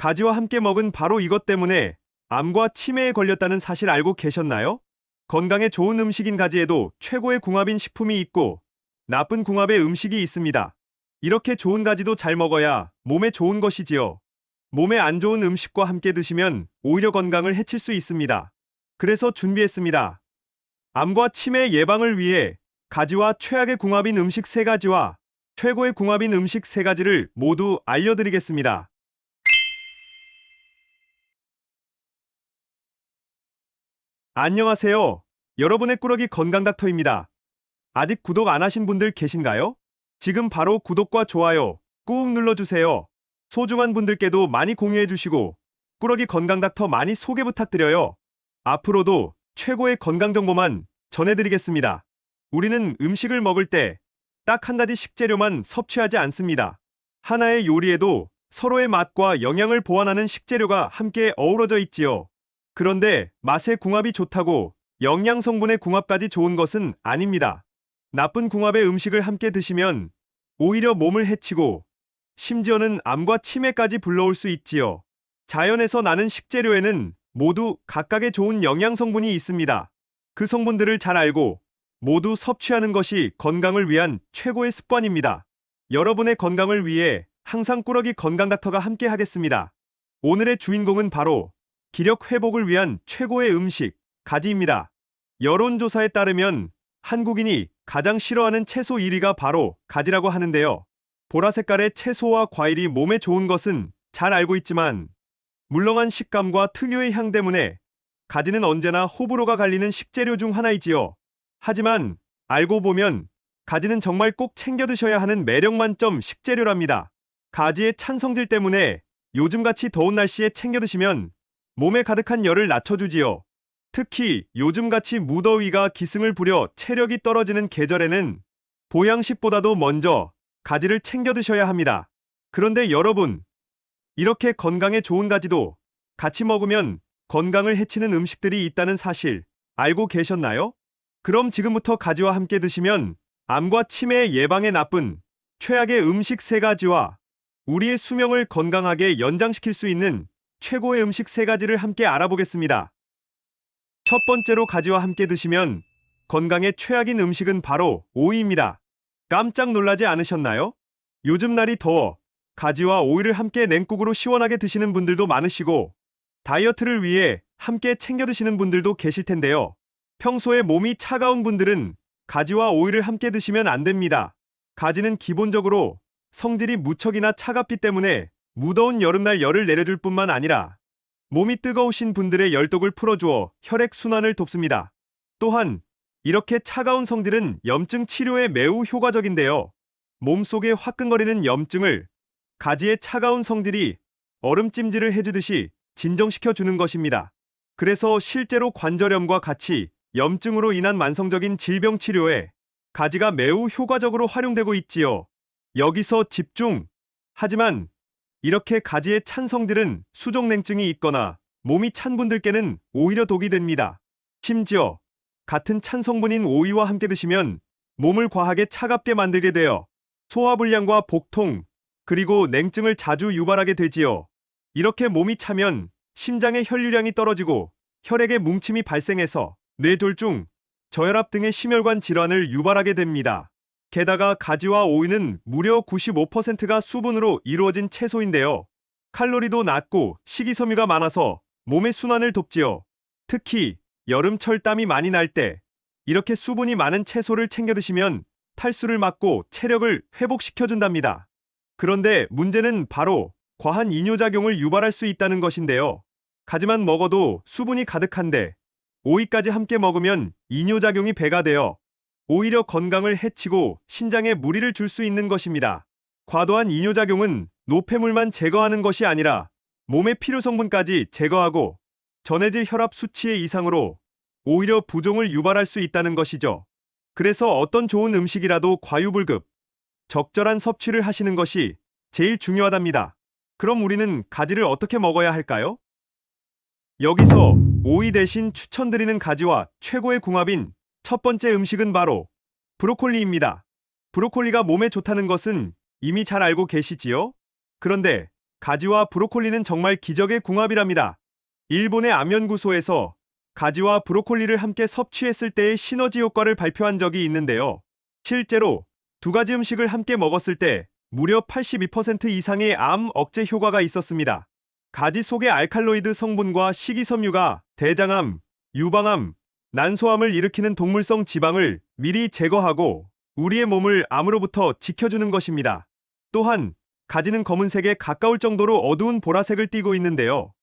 가지와 함께 먹은 바로 이것 때문에 암과 치매에 걸렸다는 사실 알고 계셨나요? 건강에 좋은 음식인 가지에도 최고의 궁합인 식품이 있고 나쁜 궁합의 음식이 있습니다. 이렇게 좋은 가지도 잘 먹어야 몸에 좋은 것이지요. 몸에 안 좋은 음식과 함께 드시면 오히려 건강을 해칠 수 있습니다. 그래서 준비했습니다. 암과 치매 예방을 위해 가지와 최악의 궁합인 음식 3가지와 최고의 궁합인 음식 3가지를 모두 알려드리겠습니다. 안녕하세요. 여러분의 꾸러기 건강닥터입니다. 아직 구독 안 하신 분들 계신가요? 지금 바로 구독과 좋아요 꾹 눌러주세요. 소중한 분들께도 많이 공유해주시고 꾸러기 건강닥터 많이 소개 부탁드려요. 앞으로도 최고의 건강정보만 전해드리겠습니다. 우리는 음식을 먹을 때 딱 한 가지 식재료만 섭취하지 않습니다. 하나의 요리에도 서로의 맛과 영양을 보완하는 식재료가 함께 어우러져 있지요. 그런데 맛의 궁합이 좋다고 영양 성분의 궁합까지 좋은 것은 아닙니다. 나쁜 궁합의 음식을 함께 드시면 오히려 몸을 해치고 심지어는 암과 치매까지 불러올 수 있지요. 자연에서 나는 식재료에는 모두 각각의 좋은 영양 성분이 있습니다. 그 성분들을 잘 알고 모두 섭취하는 것이 건강을 위한 최고의 습관입니다. 여러분의 건강을 위해 항상 꾸러기 건강닥터가 함께 하겠습니다. 오늘의 주인공은 바로 기력 회복을 위한 최고의 음식, 가지입니다. 여론조사에 따르면 한국인이 가장 싫어하는 채소 1위가 바로 가지라고 하는데요. 보라 색깔의 채소와 과일이 몸에 좋은 것은 잘 알고 있지만 물렁한 식감과 특유의 향 때문에 가지는 언제나 호불호가 갈리는 식재료 중 하나이지요. 하지만 알고 보면 가지는 정말 꼭 챙겨 드셔야 하는 매력 만점 식재료랍니다. 가지의 찬성질 때문에 요즘같이 더운 날씨에 챙겨 드시면 몸에 가득한 열을 낮춰주지요. 특히 요즘같이 무더위가 기승을 부려 체력이 떨어지는 계절에는 보양식보다도 먼저 가지를 챙겨 드셔야 합니다. 그런데 여러분, 이렇게 건강에 좋은 가지도 같이 먹으면 건강을 해치는 음식들이 있다는 사실 알고 계셨나요? 그럼 지금부터 가지와 함께 드시면 암과 치매 예방에 나쁜 최악의 음식 3가지와 우리의 수명을 건강하게 연장시킬 수 있는 최고의 음식 3가지를 함께 알아보겠습니다. 첫 번째로 가지와 함께 드시면 건강에 최악인 음식은 바로 오이입니다. 깜짝 놀라지 않으셨나요? 요즘 날이 더워 가지와 오이를 함께 냉국으로 시원하게 드시는 분들도 많으시고 다이어트를 위해 함께 챙겨 드시는 분들도 계실 텐데요. 평소에 몸이 차가운 분들은 가지와 오이를 함께 드시면 안 됩니다. 가지는 기본적으로 성질이 무척이나 차갑기 때문에 무더운 여름날 열을 내려줄 뿐만 아니라 몸이 뜨거우신 분들의 열독을 풀어주어 혈액순환을 돕습니다. 또한 이렇게 차가운 성질은 염증 치료에 매우 효과적인데요. 몸속에 화끈거리는 염증을 가지의 차가운 성질이 얼음찜질을 해주듯이 진정시켜주는 것입니다. 그래서 실제로 관절염과 같이 염증으로 인한 만성적인 질병 치료에 가지가 매우 효과적으로 활용되고 있지요. 여기서 집중! 하지만 이렇게 가지의 찬 성질은 수족냉증이 있거나 몸이 찬 분들께는 오히려 독이 됩니다. 심지어 같은 찬 성분인 오이와 함께 드시면 몸을 과하게 차갑게 만들게 되어 소화불량과 복통, 그리고 냉증을 자주 유발하게 되지요. 이렇게 몸이 차면 심장의 혈류량이 떨어지고 혈액의 뭉침이 발생해서 뇌졸중, 저혈압 등의 심혈관 질환을 유발하게 됩니다. 게다가 가지와 오이는 무려 95%가 수분으로 이루어진 채소인데요. 칼로리도 낮고 식이섬유가 많아서 몸의 순환을 돕지요. 특히 여름철 땀이 많이 날 때 이렇게 수분이 많은 채소를 챙겨 드시면 탈수를 막고 체력을 회복시켜준답니다. 그런데 문제는 바로 과한 이뇨작용을 유발할 수 있다는 것인데요. 가지만 먹어도 수분이 가득한데 오이까지 함께 먹으면 이뇨작용이 배가 되어 오히려 건강을 해치고 신장에 무리를 줄 수 있는 것입니다. 과도한 이뇨작용은 노폐물만 제거하는 것이 아니라 몸의 필요 성분까지 제거하고 전해질 혈압 수치의 이상으로 오히려 부종을 유발할 수 있다는 것이죠. 그래서 어떤 좋은 음식이라도 과유불급, 적절한 섭취를 하시는 것이 제일 중요하답니다. 그럼 우리는 가지를 어떻게 먹어야 할까요? 여기서 오이 대신 추천드리는 가지와 최고의 궁합인 첫 번째 음식은 바로 브로콜리입니다. 브로콜리가 몸에 좋다는 것은 이미 잘 알고 계시지요? 그런데 가지와 브로콜리는 정말 기적의 궁합이랍니다. 일본의 암연구소에서 가지와 브로콜리를 함께 섭취했을 때의 시너지 효과를 발표한 적이 있는데요. 실제로 두 가지 음식을 함께 먹었을 때 무려 82% 이상의 암 억제 효과가 있었습니다. 가지 속의 알칼로이드 성분과 식이섬유가 대장암, 유방암, 난소암을 일으키는 동물성 지방을 미리 제거하고 우리의 몸을 암으로부터 지켜주는 것입니다. 또한 가지는 검은색에 가까울 정도로 어두운 보라색을 띠고 있는데요.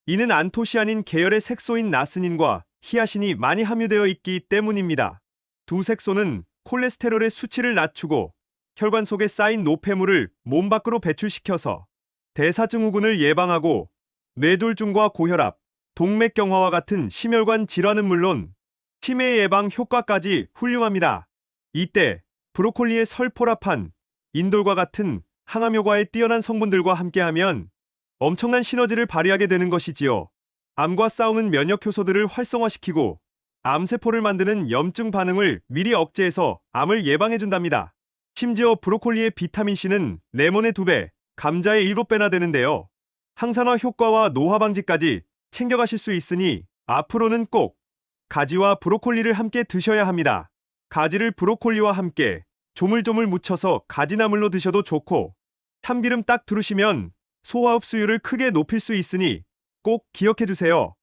이는 안토시아닌 계열의 색소인 나스닌과 히아신이 많이 함유되어 있기 때문입니다. 두 색소는 콜레스테롤의 수치를 낮추고 혈관 속에 쌓인 노폐물을 몸 밖으로 배출시켜서 대사증후군을 예방하고 뇌졸중과 고혈압, 동맥경화와 같은 심혈관 질환은 물론 치매 예방 효과까지 훌륭합니다. 이때 브로콜리의 설포라판, 인돌과 같은 항암 효과에 뛰어난 성분들과 함께하면 엄청난 시너지를 발휘하게 되는 것이지요. 암과 싸우는 면역 효소들을 활성화시키고 암세포를 만드는 염증 반응을 미리 억제해서 암을 예방해준답니다. 심지어 브로콜리의 비타민C는 레몬의 2배, 감자의 7배나 되는데요. 항산화 효과와 노화 방지까지 챙겨가실 수 있으니 앞으로는 꼭 가지와 브로콜리를 함께 드셔야 합니다. 가지를 브로콜리와 함께 조물조물 묻혀서 가지나물로 드셔도 좋고 참기름 딱 두르시면 소화 흡수율을 크게 높일 수 있으니 꼭 기억해 두세요.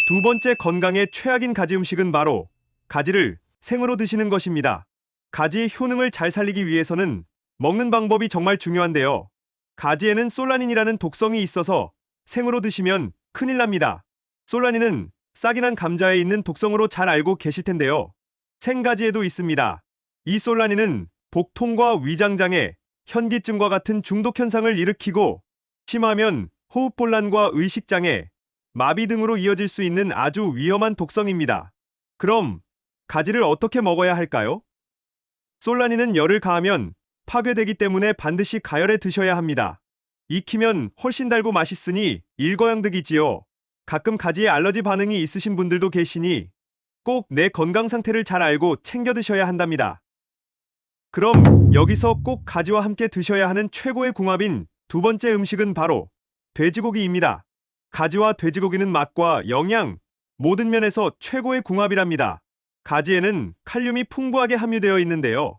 두 번째 건강에 최악인 가지 음식은 바로 가지를 생으로 드시는 것입니다. 가지의 효능을 잘 살리기 위해서는 먹는 방법이 정말 중요한데요. 가지에는 솔라닌이라는 독성이 있어서 생으로 드시면 큰일 납니다. 솔라닌은 싹이 난 감자에 있는 독성으로 잘 알고 계실 텐데요. 생가지에도 있습니다. 이 솔라닌은 복통과 위장장애, 현기증과 같은 중독 현상을 일으키고 심하면 호흡곤란과 의식장애, 마비 등으로 이어질 수 있는 아주 위험한 독성입니다. 그럼 가지를 어떻게 먹어야 할까요? 솔라닌은 열을 가하면 파괴되기 때문에 반드시 가열해 드셔야 합니다. 익히면 훨씬 달고 맛있으니 일거양득이지요. 가끔 가지에 알러지 반응이 있으신 분들도 계시니 꼭 내 건강 상태를 잘 알고 챙겨 드셔야 한답니다. 그럼 여기서 꼭 가지와 함께 드셔야 하는 최고의 궁합인 두 번째 음식은 바로 돼지고기입니다. 가지와 돼지고기는 맛과 영양, 모든 면에서 최고의 궁합이랍니다. 가지에는 칼륨이 풍부하게 함유되어 있는데요.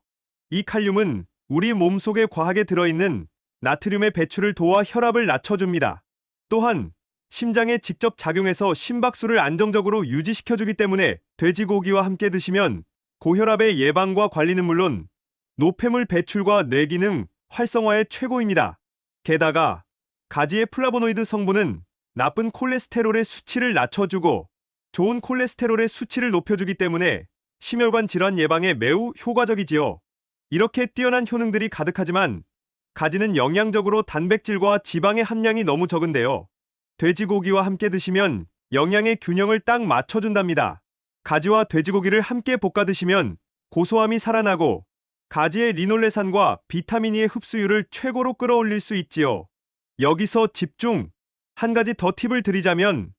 이 칼륨은 우리 몸속에 과하게 들어있는 나트륨의 배출을 도와 혈압을 낮춰줍니다. 또한 심장에 직접 작용해서 심박수를 안정적으로 유지시켜주기 때문에 돼지고기와 함께 드시면 고혈압의 예방과 관리는 물론 노폐물 배출과 뇌기능 활성화에 최고입니다. 게다가 가지의 플라보노이드 성분은 나쁜 콜레스테롤의 수치를 낮춰주고 좋은 콜레스테롤의 수치를 높여주기 때문에 심혈관 질환 예방에 매우 효과적이지요. 이렇게 뛰어난 효능들이 가득하지만 가지는 영양적으로 단백질과 지방의 함량이 너무 적은데요. 돼지고기와 함께 드시면 영양의 균형을 딱 맞춰준답니다. 가지와 돼지고기를 함께 볶아 드시면 고소함이 살아나고 가지의 리놀레산과 비타민 E의 흡수율을 최고로 끌어올릴 수 있지요. 여기서 집중! 한 가지 더 팁을 드리자면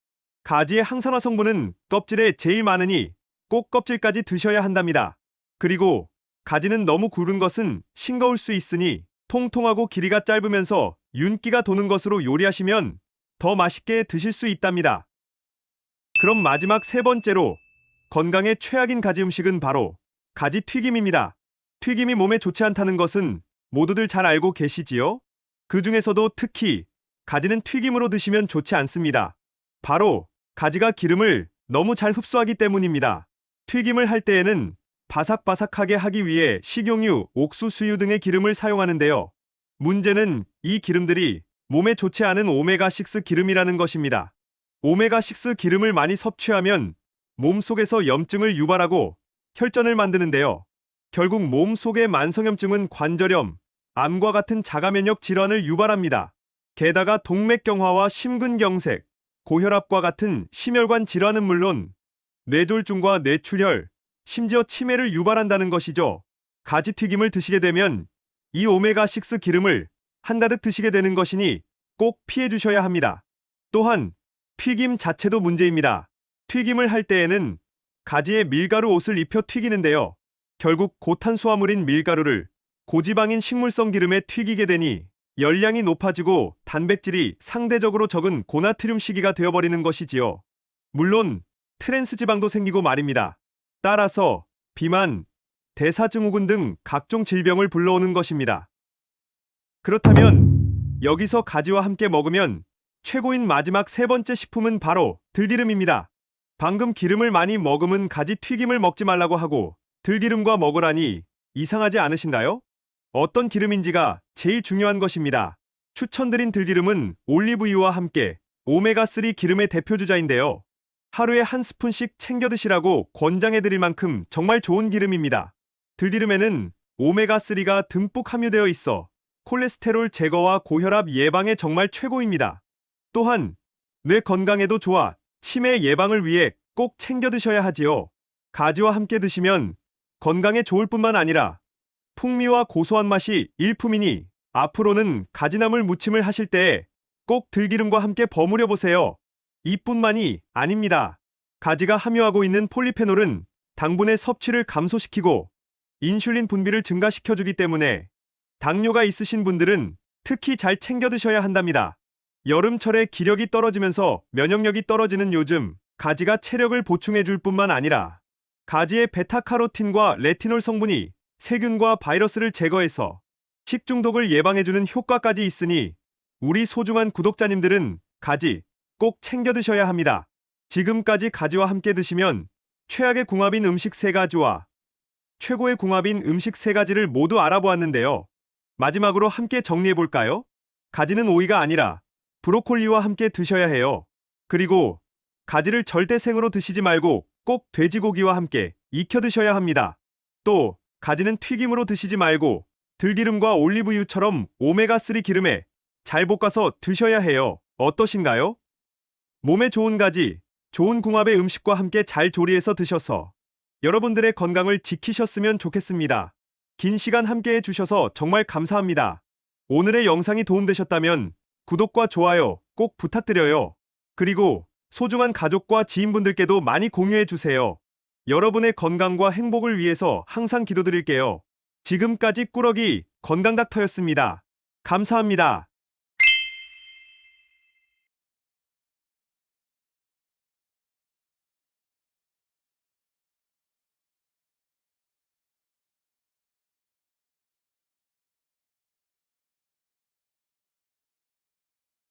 가지의 항산화 성분은 껍질에 제일 많으니 꼭 껍질까지 드셔야 한답니다. 그리고 가지는 너무 굵은 것은 싱거울 수 있으니 통통하고 길이가 짧으면서 윤기가 도는 것으로 요리하시면 더 맛있게 드실 수 있답니다. 그럼 마지막 세 번째로 건강에 최악인 가지 음식은 바로 가지 튀김입니다. 튀김이 몸에 좋지 않다는 것은 모두들 잘 알고 계시지요? 그 중에서도 특히 가지는 튀김으로 드시면 좋지 않습니다. 바로 가지가 기름을 너무 잘 흡수하기 때문입니다. 튀김을 할 때에는 바삭바삭하게 하기 위해 식용유, 옥수수유 등의 기름을 사용하는데요. 문제는 이 기름들이 몸에 좋지 않은 오메가6 기름이라는 것입니다. 오메가6 기름을 많이 섭취하면 몸속에서 염증을 유발하고 혈전을 만드는데요. 결국 몸속의 만성염증은 관절염, 암과 같은 자가면역 질환을 유발합니다. 게다가 동맥경화와 심근경색, 고혈압과 같은 심혈관 질환은 물론 뇌졸중과 뇌출혈, 심지어 치매를 유발한다는 것이죠. 가지튀김을 드시게 되면 이 오메가6 기름을 한가득 드시게 되는 것이니 꼭 피해 주셔야 합니다. 또한 튀김 자체도 문제입니다. 튀김을 할 때에는 가지에 밀가루 옷을 입혀 튀기는데요. 결국 고탄수화물인 밀가루를 고지방인 식물성 기름에 튀기게 되니 열량이 높아지고 단백질이 상대적으로 적은 고나트륨 식이가 되어버리는 것이지요. 물론 트랜스 지방도 생기고 말입니다. 따라서 비만, 대사증후군 등 각종 질병을 불러오는 것입니다. 그렇다면 여기서 가지와 함께 먹으면 최고인 마지막 세 번째 식품은 바로 들기름입니다. 방금 기름을 많이 머금은 가지 튀김을 먹지 말라고 하고 들기름과 먹으라니 이상하지 않으신가요? 어떤 기름인지가 제일 중요한 것입니다. 추천드린 들기름은 올리브유와 함께 오메가3 기름의 대표주자인데요. 하루에 한 스푼씩 챙겨 드시라고 권장해드릴 만큼 정말 좋은 기름입니다. 들기름에는 오메가3가 듬뿍 함유되어 있어 콜레스테롤 제거와 고혈압 예방에 정말 최고입니다. 또한 뇌 건강에도 좋아 치매 예방을 위해 꼭 챙겨 드셔야 하지요. 가지와 함께 드시면 건강에 좋을 뿐만 아니라 풍미와 고소한 맛이 일품이니 앞으로는 가지나물 무침을 하실 때 꼭 들기름과 함께 버무려 보세요. 이뿐만이 아닙니다. 가지가 함유하고 있는 폴리페놀은 당분의 섭취를 감소시키고 인슐린 분비를 증가시켜주기 때문에 당뇨가 있으신 분들은 특히 잘 챙겨 드셔야 한답니다. 여름철에 기력이 떨어지면서 면역력이 떨어지는 요즘, 가지가 체력을 보충해 줄 뿐만 아니라 가지의 베타카로틴과 레티놀 성분이 세균과 바이러스를 제거해서 식중독을 예방해주는 효과까지 있으니 우리 소중한 구독자님들은 가지 꼭 챙겨 드셔야 합니다. 지금까지 가지와 함께 드시면 최악의 궁합인 음식 3가지와 최고의 궁합인 음식 3가지를 모두 알아보았는데요. 마지막으로 함께 정리해볼까요? 가지는 오이가 아니라 브로콜리와 함께 드셔야 해요. 그리고 가지를 절대 생으로 드시지 말고 꼭 돼지고기와 함께 익혀 드셔야 합니다. 또 가지는 튀김으로 드시지 말고 들기름과 올리브유처럼 오메가3 기름에 잘 볶아서 드셔야 해요. 어떠신가요? 몸에 좋은 가지, 좋은 궁합의 음식과 함께 잘 조리해서 드셔서 여러분들의 건강을 지키셨으면 좋겠습니다. 긴 시간 함께 해주셔서 정말 감사합니다. 오늘의 영상이 도움되셨다면 구독과 좋아요 꼭 부탁드려요. 그리고 소중한 가족과 지인분들께도 많이 공유해주세요. 여러분의 건강과 행복을 위해서 항상 기도드릴게요. 지금까지 꾸러기 건강닥터였습니다. 감사합니다.